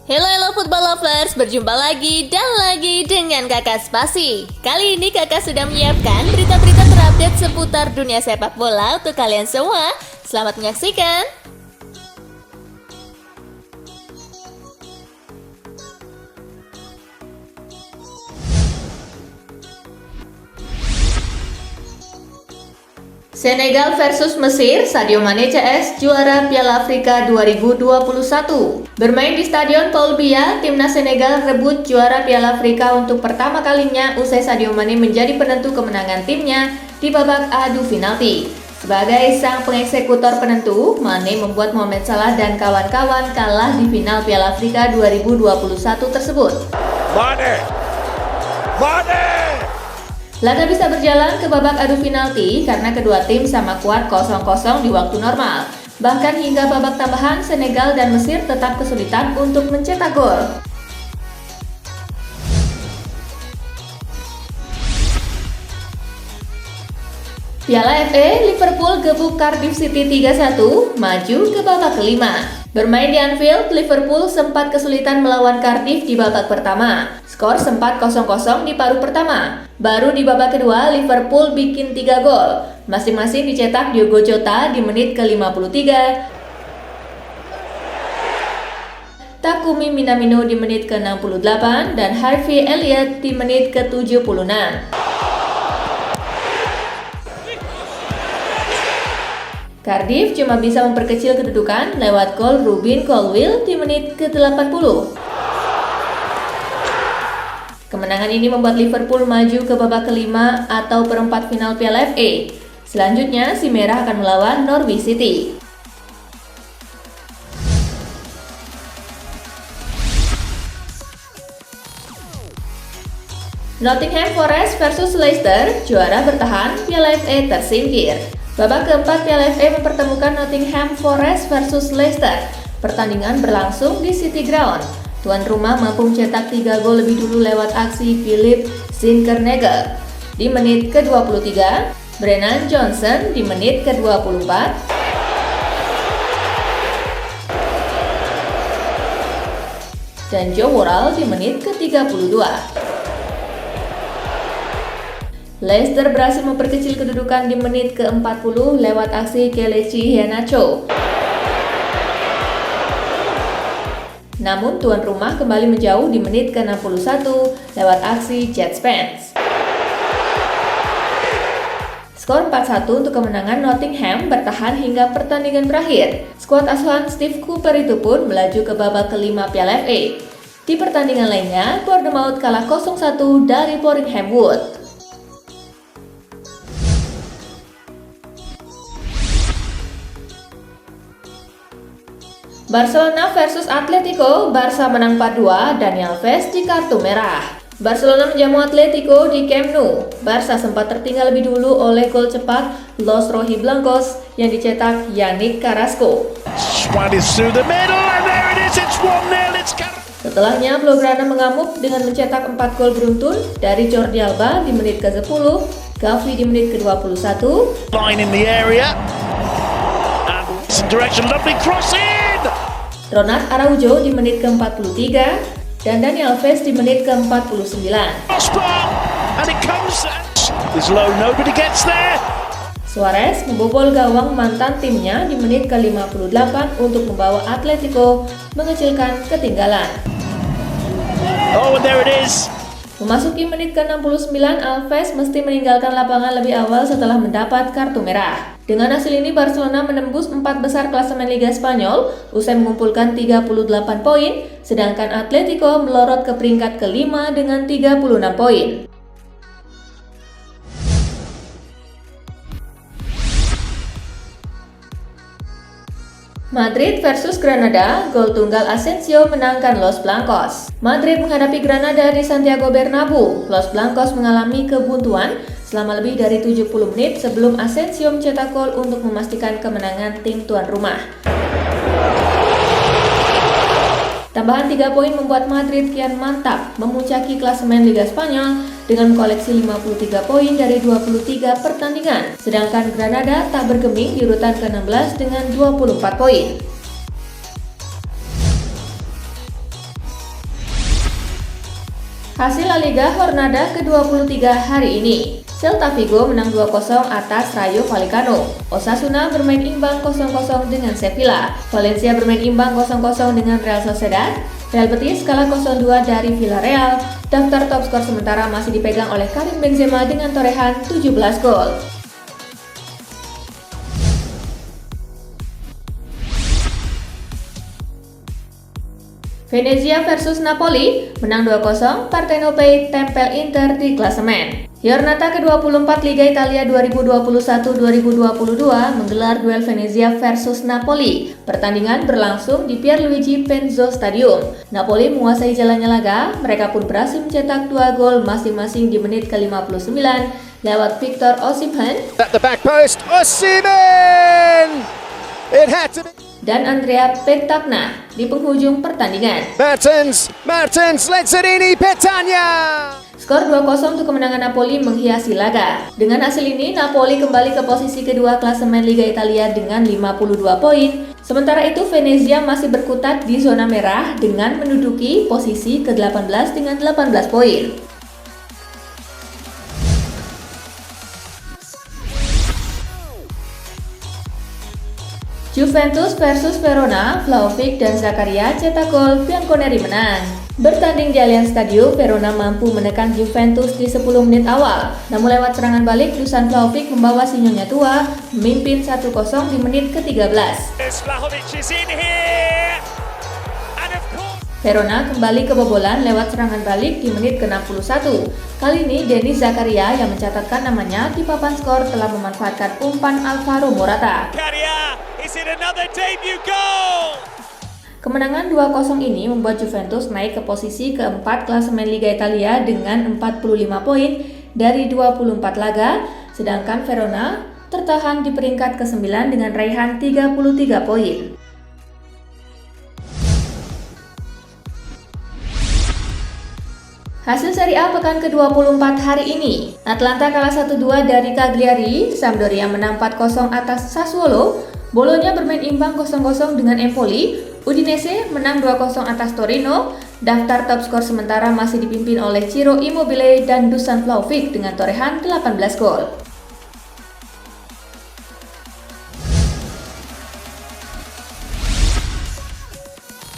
Hello football lovers, berjumpa lagi dan lagi dengan Kakak Spasi. Kali ini Kakak sudah menyiapkan berita-berita terupdate seputar dunia sepak bola untuk kalian semua. Selamat menyaksikan. Senegal versus Mesir, Sadio Mane CS juara Piala Afrika 2021. Bermain di Stadion Paul Biya, timnas Senegal rebut juara Piala Afrika untuk pertama kalinya usai Sadio Mane menjadi penentu kemenangan timnya di babak adu penalti. Sebagai sang pengeksekutor penentu, Mane membuat Mohamed Salah dan kawan-kawan kalah di final Piala Afrika 2021 tersebut. Mane! Laga bisa berjalan ke babak adu penalti karena kedua tim sama kuat 0-0 di waktu normal. Bahkan hingga babak tambahan, Senegal dan Mesir tetap kesulitan untuk mencetak gol. Piala FA, Liverpool gebuk Cardiff City 3-1, maju ke babak kelima. Bermain di Anfield, Liverpool sempat kesulitan melawan Cardiff di babak pertama. Skor sempat 0-0 di paruh pertama. Baru di babak kedua, Liverpool bikin 3 gol. Masing-masing dicetak Diogo Jota di menit ke-53, Takumi Minamino di menit ke-68, dan Harvey Elliott di menit ke-76. Cardiff cuma bisa memperkecil kedudukan lewat gol Rubin Colwill di menit ke-80. Kemenangan ini membuat Liverpool maju ke babak kelima atau perempat final Piala FA. Selanjutnya, si Merah akan melawan Norwich City. Nottingham Forest versus Leicester, juara bertahan, Piala FA tersingkir. Babak keempat Piala FA mempertemukan Nottingham Forest versus Leicester. Pertandingan berlangsung di City Ground. Tuan rumah mampu mencetak 3 gol lebih dulu lewat aksi Philip Zinckernagel di menit ke-23, Brennan Johnson di menit ke-24, dan Joe Worrall di menit ke-32. Leicester berhasil memperkecil kedudukan di menit ke-40 lewat aksi Kelechi Iheanacho. Namun tuan rumah kembali menjauh di menit ke-61 lewat aksi Jet Spence. Skor 4-1 untuk kemenangan Nottingham bertahan hingga pertandingan berakhir. Skuad asuhan Steve Cooper itu pun melaju ke babak kelima Piala FA. Di pertandingan lainnya, Bournemouth kalah 0-1 dari Boreham Wood. Barcelona versus Atletico, Barca menang 4-2, Dani Alves di kartu merah. Barcelona menjamu Atletico di Camp Nou. Barca sempat tertinggal lebih dulu oleh gol cepat Los Rojiblancos yang dicetak Yannick Carrasco. Setelahnya, Blaugrana mengamuk dengan mencetak 4 gol beruntun dari Jordi Alba di menit ke-10, Gavi di menit ke-21, Ronald Araujo di menit ke-43, dan Dani Alves di menit ke-49. Suarez membobol gawang mantan timnya di menit ke-58 untuk membawa Atletico mengecilkan ketinggalan. Oh, and there it is. Memasuki menit ke-69, Alves mesti meninggalkan lapangan lebih awal setelah mendapat kartu merah. Dengan hasil ini, Barcelona menembus 4 besar klasemen Liga Spanyol usai mengumpulkan 38 poin, sedangkan Atletico melorot ke peringkat kelima dengan 36 poin. Madrid versus Granada, gol tunggal Asensio menangkan Los Blancos. Madrid menghadapi Granada di Santiago Bernabeu. Los Blancos mengalami kebuntuan selama lebih dari 70 menit sebelum Asensio mencetak gol untuk memastikan kemenangan tim tuan rumah. Tambahan 3 poin membuat Madrid kian mantap memuncaki klasemen Liga Spanyol dengan koleksi 53 poin dari 23 pertandingan. Sedangkan Granada tak bergeming di urutan ke-16 dengan 24 poin. Hasil La Liga Jornada ke-23 hari ini. Celta Vigo menang 2-0 atas Rayo Vallecano. Osasuna bermain imbang 0-0 dengan Sevilla. Valencia bermain imbang 0-0 dengan Real Sociedad. Real Betis kalah 0-2 dari Villarreal. Daftar top skor sementara masih dipegang oleh Karim Benzema dengan torehan 17 gol. Venezia versus Napoli menang 2-0, Partenope tempel Inter di klasemen. Giornata ke-24 Liga Italia 2021-2022 menggelar duel Venezia versus Napoli. Pertandingan berlangsung di Pierluigi Penzo Stadium. Napoli menguasai jalannya laga, mereka pun berhasil mencetak 2 gol masing-masing di menit ke-59 lewat Victor Osimhen at the back post, Osimhen! It had to be dan Andrea Petagna di penghujung pertandingan. Mertens, Lezzerini, Petagna! Skor 2-0 untuk kemenangan Napoli menghiasi laga. Dengan hasil ini, Napoli kembali ke posisi kedua klasemen Liga Italia dengan 52 poin. Sementara itu, Venezia masih berkutat di zona merah dengan menduduki posisi ke-18 dengan 18 poin. Juventus versus Verona, Vlahovic dan Zakaria cetak gol, Bianconeri menang. Bertanding di Allianz Stadium, Verona mampu menekan Juventus di 10 menit awal. Namun lewat serangan balik, Dusan Vlahovic membawa si Nyonya Tua memimpin 1-0 di menit ke-13. Verona kembali kebobolan lewat serangan balik di menit ke-61. Kali ini Denis Zakaria yang mencatatkan namanya di papan skor telah memanfaatkan umpan Alvaro Morata. Kemenangan 2-0 ini membuat Juventus naik ke posisi keempat klasemen Liga Italia dengan 45 poin dari 24 laga, sedangkan Verona tertahan di peringkat ke-9 dengan raihan 33 poin. Hasil Serie A pekan ke-24 hari ini. Atlanta kalah 1-2 dari Cagliari, Sampdoria menang 4-0 atas Sassuolo, Bologna bermain imbang 0-0 dengan Empoli, Udinese menang 2-0 atas Torino. Daftar top skor sementara masih dipimpin oleh Ciro Immobile dan Dusan Vlahovic dengan torehan 18 gol.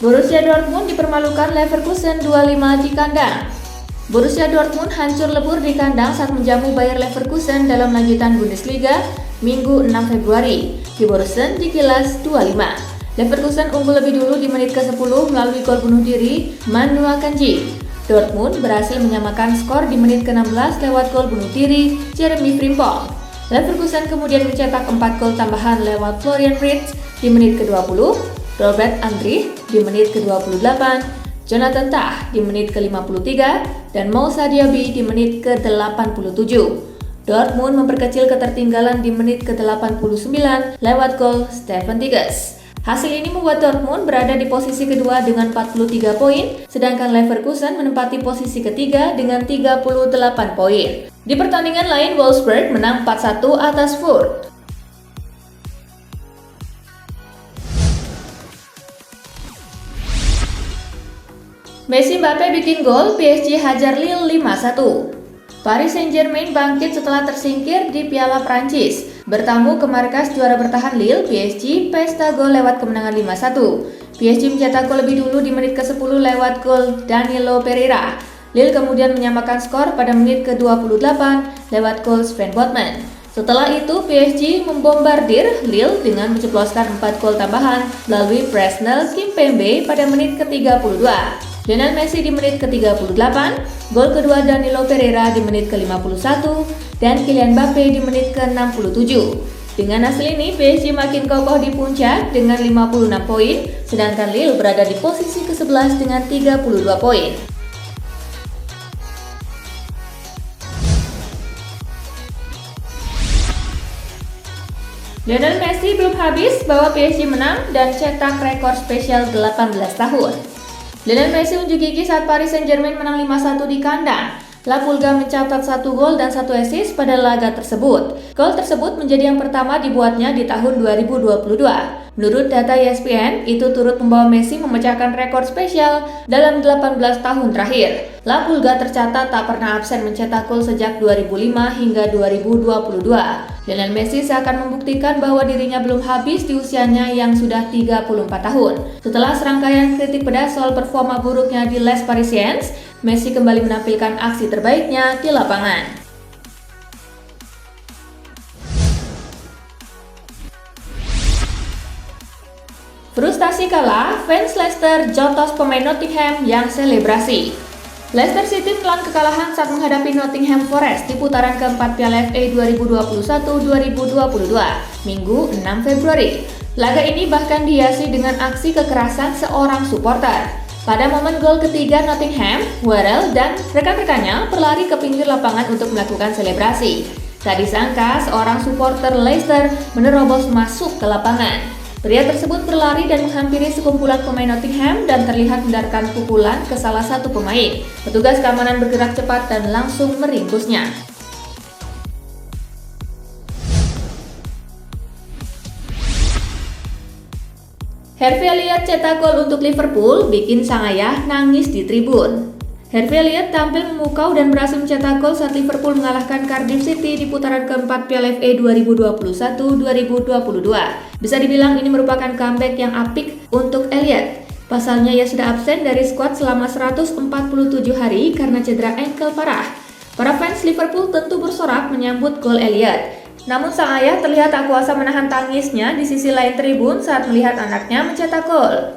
Borussia Dortmund dipermalukan Leverkusen 2-5 di kandang. Borussia Dortmund hancur lebur di kandang saat menjamu Bayer Leverkusen dalam lanjutan Bundesliga Minggu 6 Februari. Di Borussen dikilas 2-5. Leverkusen unggul lebih dulu di menit ke-10 melalui gol bunuh diri Manu Akanji. Dortmund berhasil menyamakan skor di menit ke-16 lewat gol bunuh diri Jeremy Frimpong. Leverkusen kemudian mencetak 4 gol tambahan lewat Florian Wirtz di menit ke-20, Robert Andrich di menit ke-28, Jonathan Tah di menit ke-53, dan Moussa Diaby di menit ke-87. Dortmund memperkecil ketertinggalan di menit ke-89 lewat gol Steffen Tigges. Hasil ini membuat Dortmund berada di posisi kedua dengan 43 poin, sedangkan Leverkusen menempati posisi ketiga dengan 38 poin. Di pertandingan lain, Wolfsburg menang 4-1 atas Fürth. Messi Mbappe bikin gol, PSG hajar Lille 5-1. Paris Saint-Germain bangkit setelah tersingkir di Piala Prancis. Bertamu ke markas juara bertahan Lille, PSG pesta gol lewat kemenangan 5-1. PSG mencetak gol lebih dulu di menit ke-10 lewat gol Danilo Pereira. Lille kemudian menyamakan skor pada menit ke-28 lewat gol Sven Botman. Setelah itu, PSG membombardir Lille dengan menceploskan 4 gol tambahan melalui Presnel Kimpembe pada menit ke-32. Lionel Messi di menit ke-38, gol kedua Danilo Pereira di menit ke-51, dan Kylian Mbappe di menit ke-67. Dengan hasil ini, PSG makin kokoh di puncak dengan 56 poin, sedangkan Lille berada di posisi ke-11 dengan 32 poin. Lionel Messi belum habis bawa PSG menang dan cetak rekor spesial 18 tahun. Lionel Messi unjuk gigi saat Paris Saint-Germain menang 5-1 di kandang. La Pulga mencatat 1 gol dan 1 assist pada laga tersebut. Gol tersebut menjadi yang pertama dibuatnya di tahun 2022. Menurut data ESPN, itu turut membawa Messi memecahkan rekor spesial dalam 18 tahun terakhir. La Pulga tercatat tak pernah absen mencetak gol sejak 2005 hingga 2022. Lionel Messi seakan membuktikan bahwa dirinya belum habis di usianya yang sudah 34 tahun. Setelah serangkaian kritik pedas soal performa buruknya di Les Parisiens, Messi kembali menampilkan aksi terbaiknya di lapangan. Frustasi kalah, fans Leicester jotos pemain Nottingham yang selebrasi. Leicester City menelan kekalahan saat menghadapi Nottingham Forest di putaran keempat Piala FA 2021-2022, Minggu 6 Februari. Laga ini bahkan dihiasi dengan aksi kekerasan seorang supporter. Pada momen gol ketiga Nottingham, Worrell dan rekan-rekannya berlari ke pinggir lapangan untuk melakukan selebrasi. Tak disangka, seorang supporter Leicester menerobos masuk ke lapangan. Pria tersebut berlari dan menghampiri sekumpulan pemain Nottingham dan terlihat mendarkan pukulan ke salah satu pemain. Petugas keamanan bergerak cepat dan langsung meringkusnya. Harvey Elliott cetak gol untuk Liverpool, bikin sang ayah nangis di tribun. Harvey Elliott tampil memukau dan berhasil mencetak gol saat Liverpool mengalahkan Cardiff City di putaran keempat Piala FA 2021-2022. Bisa dibilang ini merupakan comeback yang apik untuk Elliott. Pasalnya ia sudah absen dari skuad selama 147 hari karena cedera ankle parah. Para fans Liverpool tentu bersorak menyambut gol Elliott. Namun sang ayah terlihat tak kuasa menahan tangisnya di sisi lain tribun saat melihat anaknya mencetak gol.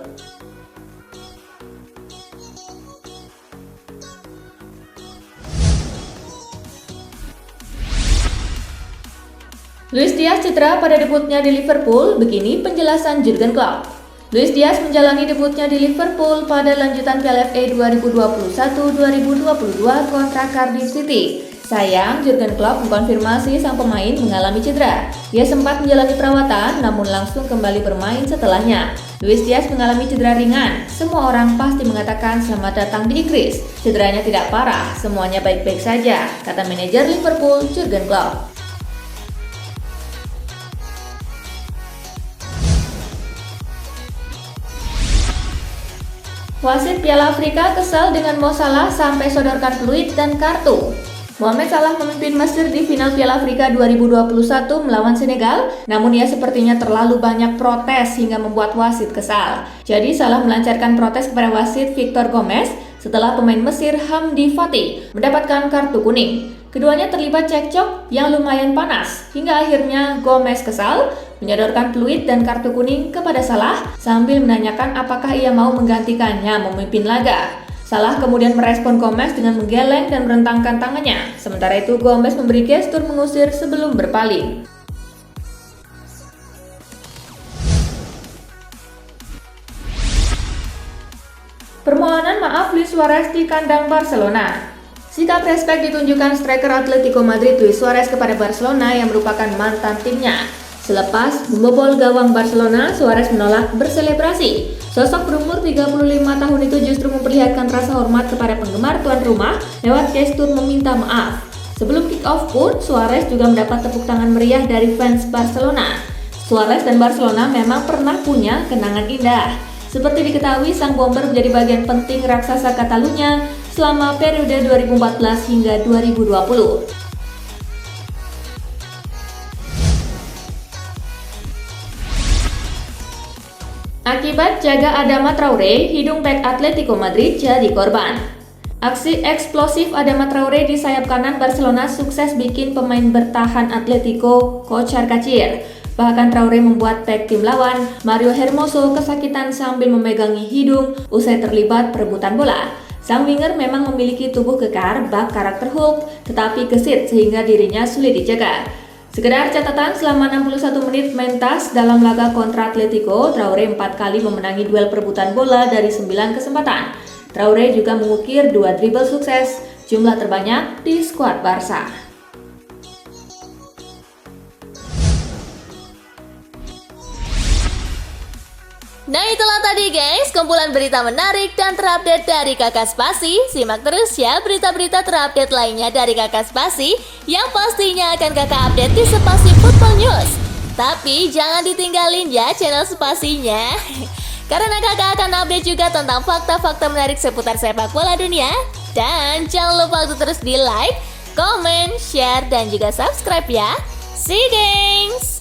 Luis Diaz cedera pada debutnya di Liverpool, begini penjelasan Jurgen Klopp. Luis Diaz menjalani debutnya di Liverpool pada lanjutan Piala FA 2021-2022 kontra Cardiff City. Sayang, Jurgen Klopp mengkonfirmasi sang pemain mengalami cedera. Ia sempat menjalani perawatan, namun langsung kembali bermain setelahnya. Luis Diaz mengalami cedera ringan. Semua orang pasti mengatakan selamat datang di Inggris. Cederanya tidak parah, semuanya baik-baik saja, kata manajer Liverpool Jurgen Klopp. Wasit Piala Afrika kesal dengan Mo Salah sampai sodorkan peluit dan kartu. Mohamed Salah memimpin Mesir di final Piala Afrika 2021 melawan Senegal, namun ia sepertinya terlalu banyak protes hingga membuat wasit kesal. Jadi Salah melancarkan protes kepada wasit Victor Gomez setelah pemain Mesir Hamdi Fatih mendapatkan kartu kuning. Keduanya terlibat cekcok yang lumayan panas, hingga akhirnya Gomez kesal, menyodorkan peluit dan kartu kuning kepada Salah sambil menanyakan apakah ia mau menggantikannya memimpin laga. Salah kemudian merespon Gomez dengan menggeleng dan merentangkan tangannya. Sementara itu Gomez memberi gestur mengusir sebelum berpaling. Permohonan maaf Luis Suarez di kandang Barcelona. Sikap respek ditunjukkan striker Atletico Madrid Luis Suarez kepada Barcelona yang merupakan mantan timnya. Selepas membobol gawang Barcelona, Suarez menolak berselebrasi. Sosok berumur 35 tahun itu justru memperlihatkan rasa hormat kepada penggemar tuan rumah lewat gestur meminta maaf. Sebelum kick-off pun, Suarez juga mendapat tepuk tangan meriah dari fans Barcelona. Suarez dan Barcelona memang pernah punya kenangan indah. Seperti diketahui, sang bomber menjadi bagian penting raksasa Catalunya selama periode 2014 hingga 2020. Akibat jaga Adama Traore, hidung bek Atletico Madrid jadi korban. Aksi eksplosif Adama Traore di sayap kanan Barcelona sukses bikin pemain bertahan Atletico kocar-kacir. Bahkan Traore membuat bek tim lawan, Mario Hermoso, kesakitan sambil memegangi hidung usai terlibat perebutan bola. Sang winger memang memiliki tubuh kekar bak karakter Hulk, tetapi gesit sehingga dirinya sulit dijaga. Sekedar catatan, selama 61 menit mentas dalam laga kontra Atletico, Traore 4 kali memenangi duel perebutan bola dari 9 kesempatan. Traore juga mengukir 2 dribble sukses, jumlah terbanyak di skuad Barca. Nah itulah tadi guys, kumpulan berita menarik dan terupdate dari Kakak Spasi. Simak terus ya berita-berita terupdate lainnya dari Kakak Spasi yang pastinya akan Kakak update di Spasi Football News. Tapi jangan ditinggalin ya channel Spasinya. Karena kakak akan update juga tentang fakta-fakta menarik seputar sepak bola dunia. Dan jangan lupa untuk terus di like, comment, share, dan juga subscribe ya. See you gengs!